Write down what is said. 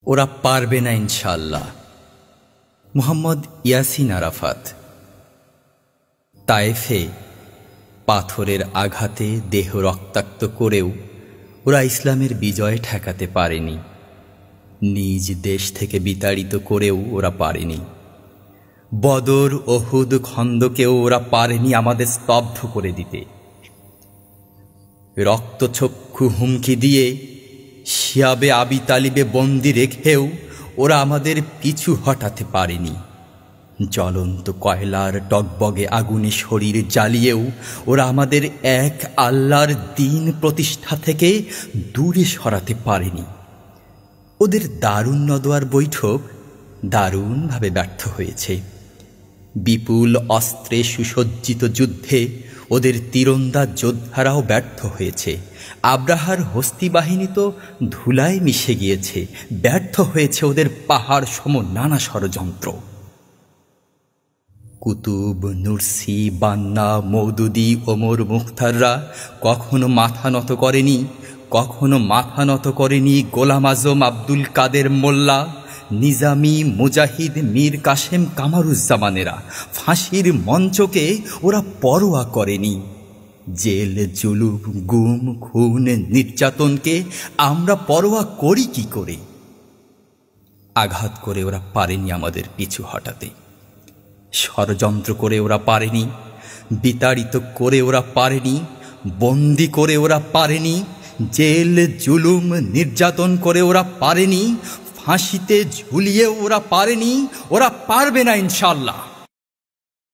ওরা পারবে না ইনশাআল্লাহ। মুহাম্মদ ইয়াসিন আরাফাত। তায়েফে পাথরের আঘাতে দেহ রক্তাক্ত করেও ওরা ইসলামের বিজয় ঠেকাতে পারেনি। নিজ দেশ থেকে বিতাড়িত করেও ওরা পারেনি। বদর, ওহুদ, খন্দকেও ওরা পারেনি আমাদের স্তব্ধ করে দিতে। রক্তচক্ষু হুমকি দিয়ে শিয়াবে আবি তালিবে বন্দি রেখেও ওরা আমাদের পিছু হটাতে পারেনি। জ্বলন্ত কয়লার টগবগে আগুনে শরীর জ্বালিয়েও ওরা আমাদের এক আল্লাহর দ্বীন প্রতিষ্ঠা থেকে দূরে সরাতে পারেনি। ওদের দারুণ নদওয়ার বৈঠক দারুণভাবে ব্যর্থ হয়েছে। বিপুল অস্ত্রে সুসজ্জিত যুদ্ধে ওদের তীরন্দাজ যোদ্ধারাও ব্যর্থ হয়েছে। আব্রাহার হস্তি বাহিনী তো ধুলায় মিশে গিয়েছে। ব্যর্থ হয়েছে ওদের পাহাড় সম নানা ষড়যন্ত্র। কুতুব, নুরসি, বান্না, মওদুদি, ওমর মুখতাররা কখনো মাথা নত করেনি। কখনো মাথা নত করেনি গোলাম আজম, আব্দুল কাদের মোল্লা, নিজামি, মুজাহিদ, মীর কাসেম, কামারুজ্জামানেরা। ফাঁসির মঞ্চকে ওরা পরোয়া করেনি। জেল, জুলুম, গুম, খুন, নির্যাতনকে আমরা পরোয়া করি কি করে? আঘাত করে ওরা পারেনি আমাদের পিছু হটাতে। ষড়যন্ত্র করে ওরা পারেনি। বিতাড়িত করে ওরা পারেনি। বন্দি করে ওরা পারেনি। জেল, জুলুম, নির্যাতন করে ওরা পারেনি। ফাঁসিতে ঝুলিয়ে ওরা পারেনি। ওরা পারবে না ইনশাআল্লাহ।